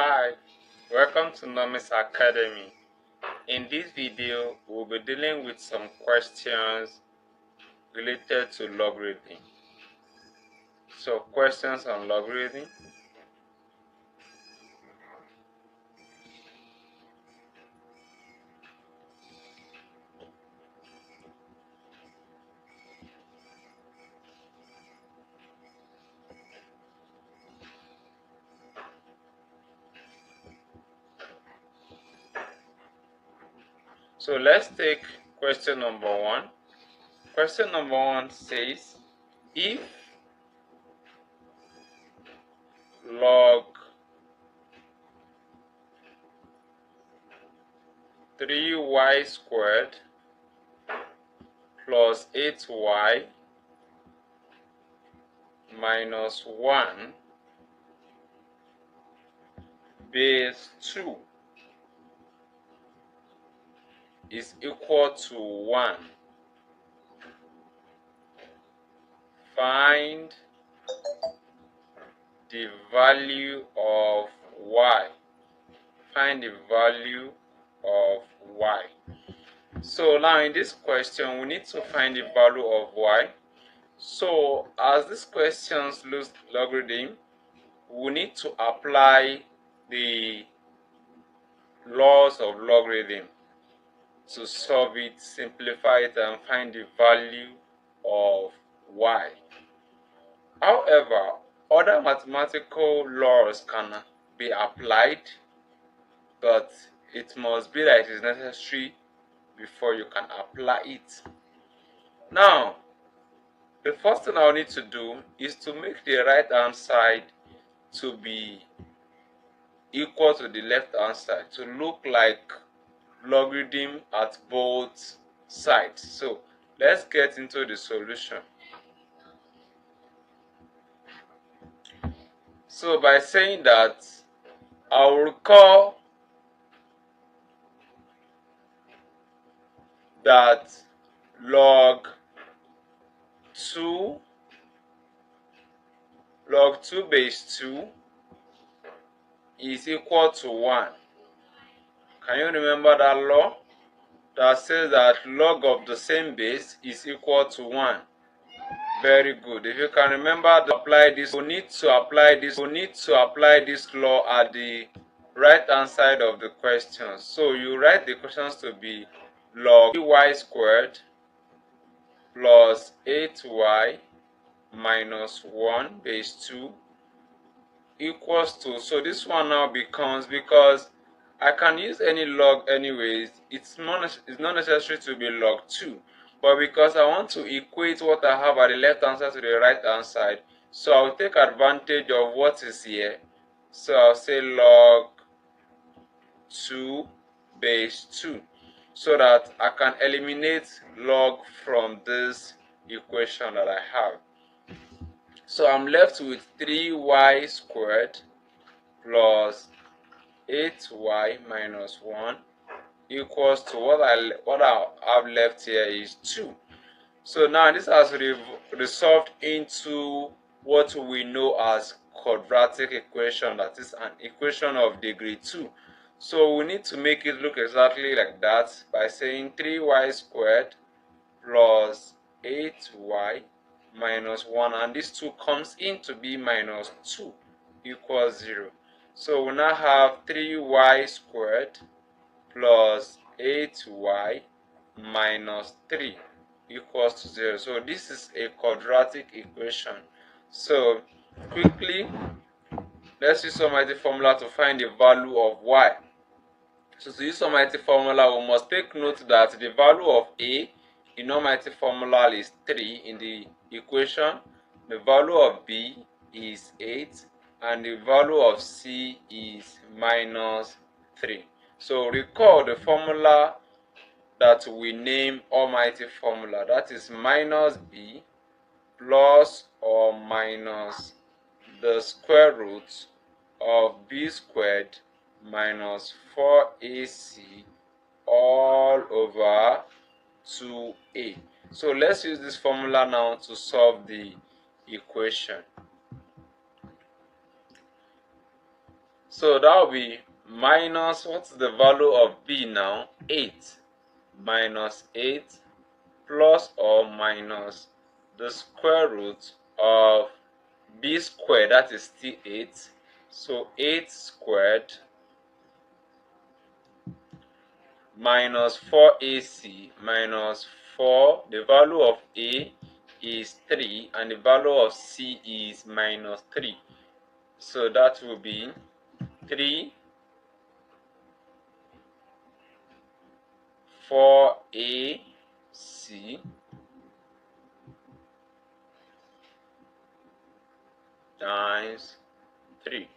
Hi, welcome to Nomis Academy. In this video, we'll be dealing with some questions related to logarithm. So, questions on logarithm. So, let's take question number 1. Question number 1 says, if log 3y squared plus 8y minus 1 base 2 is equal to 1, find the value of y. Find the value of y. So now in this question, we need to find the value of y. So as this question looks logarithm, we need to apply the laws of logarithm to solve it, simplify it, and find the value of y. However, other mathematical laws can be applied, but it must be that it is necessary before you can apply it. Now, the first thing I'll need to do is to make the right hand side to be equal to the left hand side, to look like logarithm at both sides. So let's get into the solution. So by saying that, I'll recall that log 2 base 2 is equal to 1. Can you remember that law that says that log of the same base is equal to 1? Very good. If you can remember to apply this, we need to apply this law at the right hand side of the question. So you write the questions to be log 3y squared plus 8y minus 1 base 2 equals to, so this one now becomes, because I can use any log anyways, it's not necessary to be log 2, but because I want to equate what I have at the left hand side to the right hand side, so I'll take advantage of what is here. So I'll say log 2 base 2, so that I can eliminate log from this equation that I have. So I'm left with 3y squared plus 8y minus 1 equals to what I have left here is 2. So now this has resolved into what we know as quadratic equation, that is an equation of degree 2. So we need to make it look exactly like that by saying 3y squared plus 8y minus 1, and this 2 comes in to be minus 2 equals 0. So we now have 3y squared plus 8y minus 3 equals to 0. So this is a quadratic equation. So quickly, let's use almighty formula to find the value of y. So to use almighty formula, we must take note that the value of a in almighty formula is 3 in the equation, the value of b is 8, and the value of c is minus 3. So recall the formula that we name almighty formula, that is minus b plus or minus the square root of b squared minus 4ac all over 2a. So let's use this formula now to solve the equation. So that will be minus, what's the value of b now? 8. Minus 8 plus or minus the square root of b squared, that is still 8. So 8 squared minus 4ac minus 4, the value of a is 3 and the value of c is minus 3. So that will be 3 4ac times 3.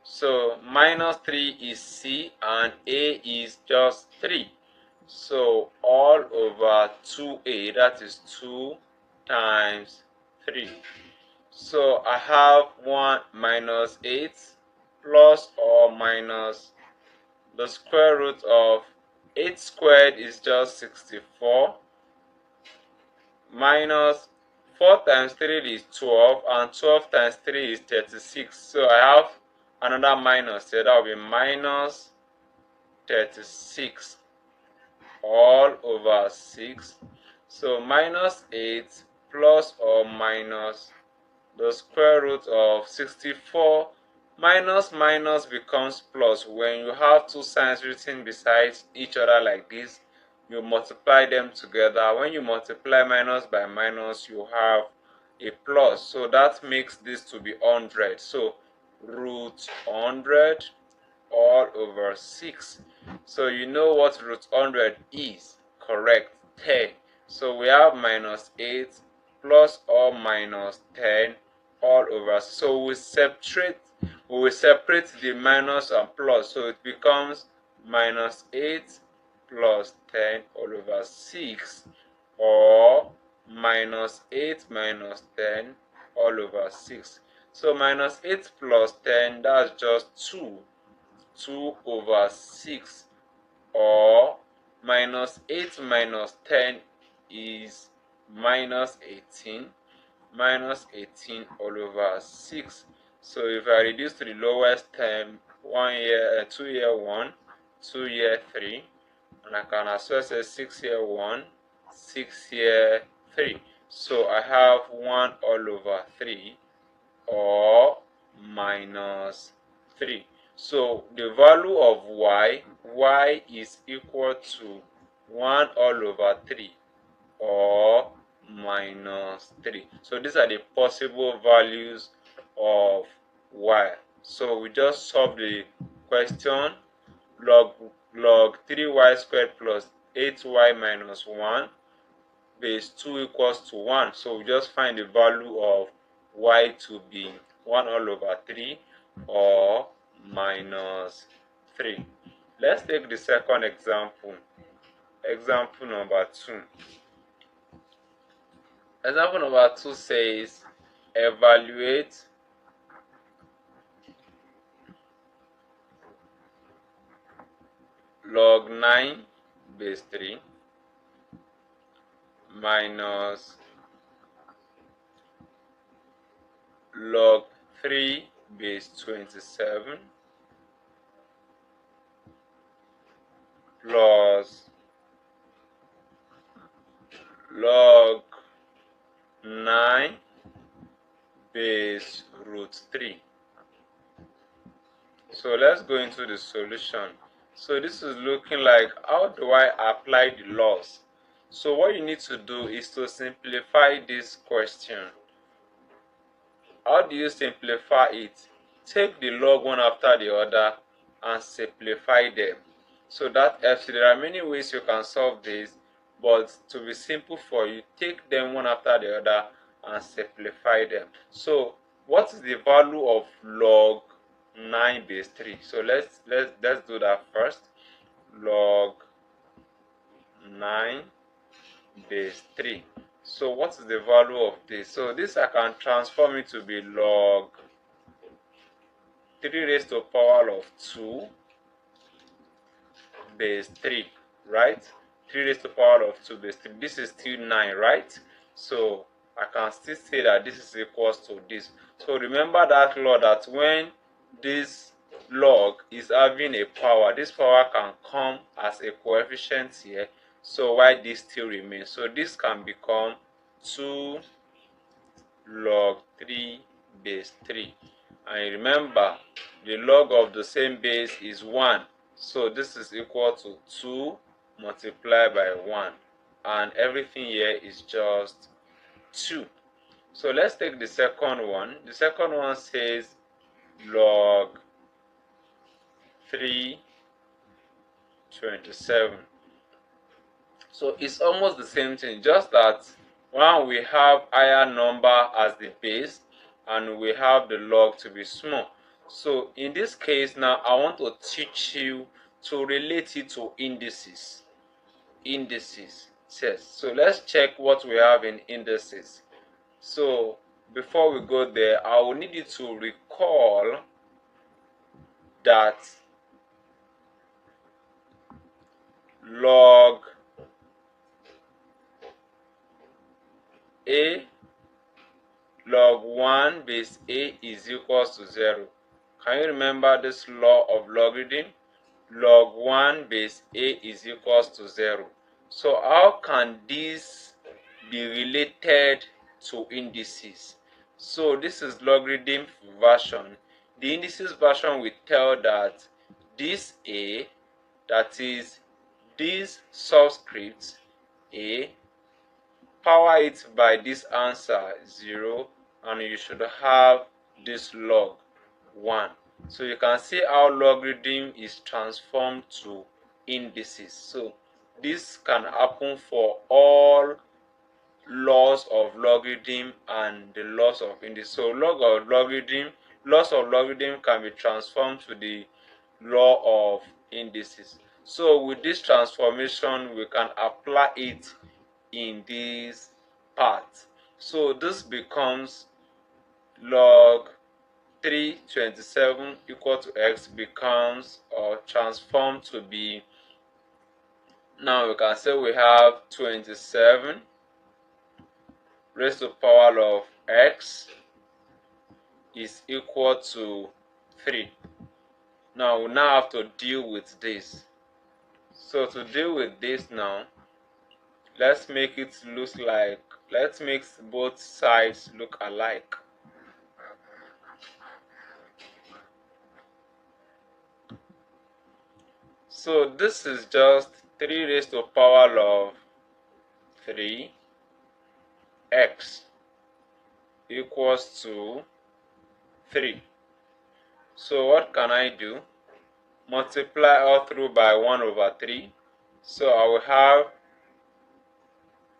So minus 3 is c and a is just 3. So all over 2a, that is 2 times 3. So I have 1 minus 8 plus or minus the square root of 8 squared is just 64 minus 4 times 3 is 12 and 12 times 3 is 36. So I have another minus here, that will be minus 36 all over 6. So minus 8 plus or minus the square root of 64 minus minus becomes plus. When you have two signs written beside each other like this, you multiply them together. When you multiply minus by minus, you have a plus. So that makes this to be 100. So root 100 all over 6. So you know what root 100 is, correct? 10. So we have minus 8 plus or minus 10 all over. So we will separate the minus and plus. So it becomes minus 8 plus 10 all over 6, or minus 8 minus 10 all over 6. So minus 8 plus 10, that's just 2 over 6, or minus 8 minus 10 is minus 18 all over 6. So if I reduce to the lowest term, 1 year, 2 year 1, 2 year 3, and I can as well say 6 year 1, 6 year 3. So I have 1 all over 3, or minus 3. So the value of y is equal to 1 all over 3 or minus 3. So these are the possible values of y. So we just solve the question. Log 3y squared plus 8y minus 1 base 2 equals to 1. So we just find the value of y to be 1 all over 3 or minus 3. Let's take the second example. Example number 2. Example number 2 says evaluate log 9 base 3 minus log 3 base 27 plus log 9 base root 3. So let's go into the solution. So this is looking like, how do I apply the laws? So what you need to do is to simplify this question. How do you simplify it? Take the log one after the other and simplify them. So that helps you. There are many ways you can solve this, but to be simple for you, take them one after the other and simplify them. So what is the value of log 9 base 3? So let's do that first. Log 9 base 3. So what is the value of this? So this I can transform it to be log 3 raised to the power of 2 base 3, right? 3 raised to the power of 2 base 3. This is still 9, right? So I can still say that this is equals to this. So remember that law that when this log is having a power, this power can come as a coefficient here. So why this still remains? So this can become 2 log 3 base 3. And remember, the log of the same base is 1. So this is equal to 2 multiplied by 1. And everything here is just 2. So let's take the second one. The second one says log 327. So it's almost the same thing, just that one we have higher number as the base and we have the log to be small. So in this case now, I want to teach you to relate it to indices. Indices. Yes. So let's check what we have in indices. So before we go there, I will need you to recall that log a log 1 base a is equals to 0. Can you remember this law of logarithm? Log 1 base a is equals to 0. So how can this be related to indices? So this is logarithm version. The indices version will tell that this a, that is this subscript a, power it by this answer 0, and you should have this log 1. So you can see how logarithm is transformed to indices. So this can happen for all laws of logarithm and the laws of indices. So laws of logarithm can be transformed to the law of indices. So with this transformation, we can apply it in this part. So this becomes log 327 equal to x becomes or transformed to be, now we can say we have 27 raised to the power of x is equal to 3. Now we now have to deal with this. So to deal with this now, let's make it look like, let's make both sides look alike. So this is just 3 raised to the power of 3 x equals to 3. So what can I do? Multiply all through by 1 over 3. So I will have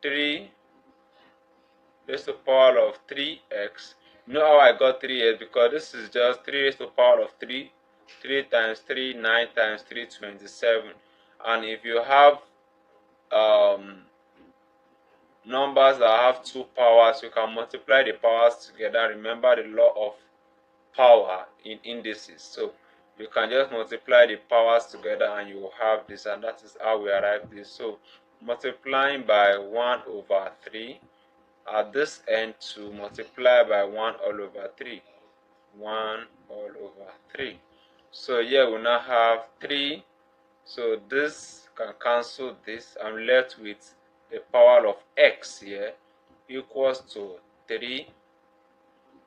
3 raised to the power of 3x. You know how I got 3x? Because this is just 3 raised to the power of 3. 3 times 3, 9 times 3, 27. And if you have numbers that have 2 powers, you can multiply the powers together. Remember the law of power in indices. So you can just multiply the powers together and you will have this, and that is how we arrive this. So multiplying by 1 over 3 at this end to multiply by 1 all over 3. 1 all over 3. So here we now have 3. So this can cancel this. I'm left with the power of x here equals to 3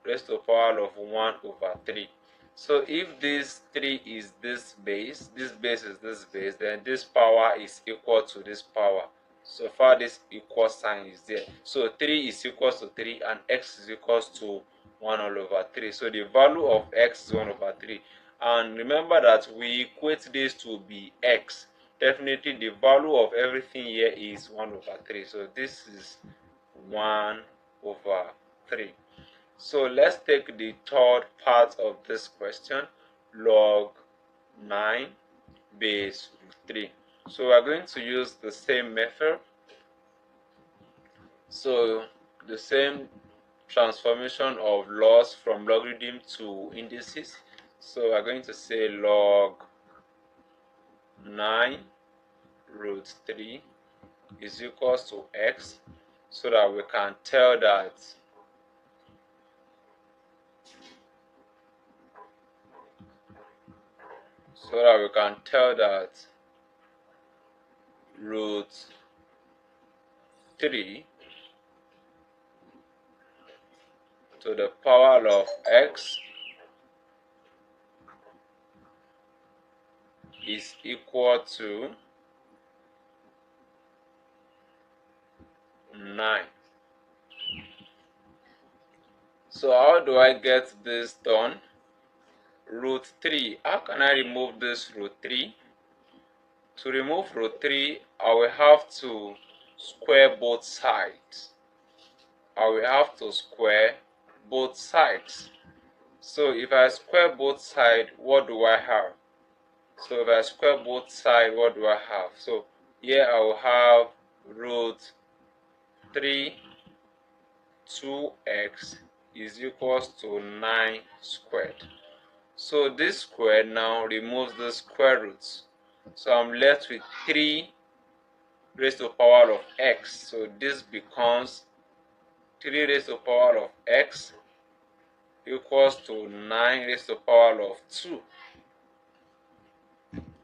raised to the power of 1 over 3. So if this 3 is this base is this base, then this power is equal to this power. So far this equal sign is there. So 3 is equals to 3 and x is equals to 1 all over 3. So the value of x is 1 over 3. And remember that we equate this to be x. Definitely the value of everything here is 1 over 3. So this is 1 over 3. So let's take the third part of this question, log 9 base 3. So we are going to use the same method. So the same transformation of laws from logarithm to indices. So we are going to say log 9 root 3 is equals to x. so that we can tell that root 3 to the power of x is equal to 9. So how do I get this done? Root 3. How can I remove this root 3? To remove root 3, I will have to square both sides. So if I square both sides, what do I have? So if I square both sides, what do I have? So here I will have root 3 2x is equals to 9 squared. So this square now removes the square roots. So I'm left with 3 raised to the power of x. So this becomes 3 raised to the power of x equals to 9 raised to the power of 2.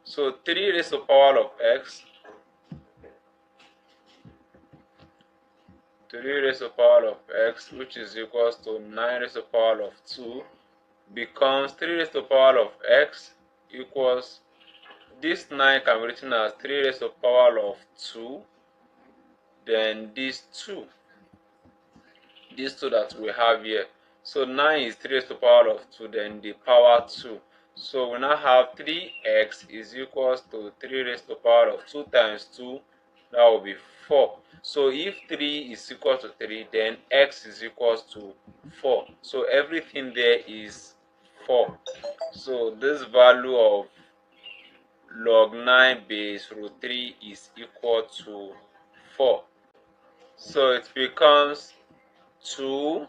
So 3 raised to the power of x, 3 raised to the power of x, which is equals to 9 raised to the power of 2, becomes 3 raised to the power of x equals, this 9 can be written as 3 raised to the power of 2, then this 2 that we have here. So 9 is 3 raised to the power of 2, then the power 2. So we now have 3x is equals to 3 raised to the power of 2 times 2, that will be 4. So if 3 is equal to 3, then x is equals to 4. So everything there is 4. So this value of log 9 base root 3 is equal to 4. So it becomes 2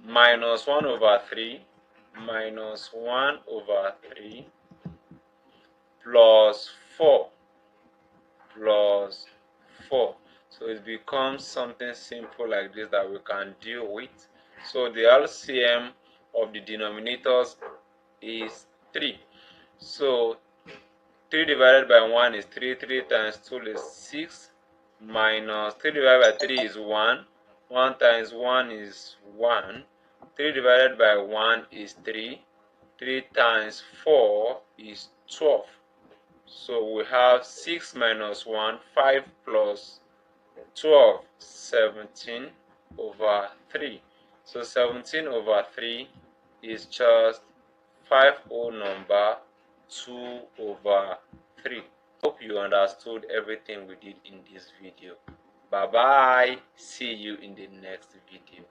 minus 1 over 3 minus 1 over 3 plus 4 plus 4. So it becomes something simple like this that we can deal with. So the LCM of the denominators is 3. So 3 divided by 1 is 3, 3 times 2 is 6, minus 3 divided by 3 is 1, 1 times 1 is 1, 3 divided by 1 is 3, 3 times 4 is 12. So we have 6 minus 1, 5 plus 12, 17 over 3. So 17 over 3 is just 5 whole number 2 over 3. Hope you understood everything we did in this video. Bye bye. See you in the next video.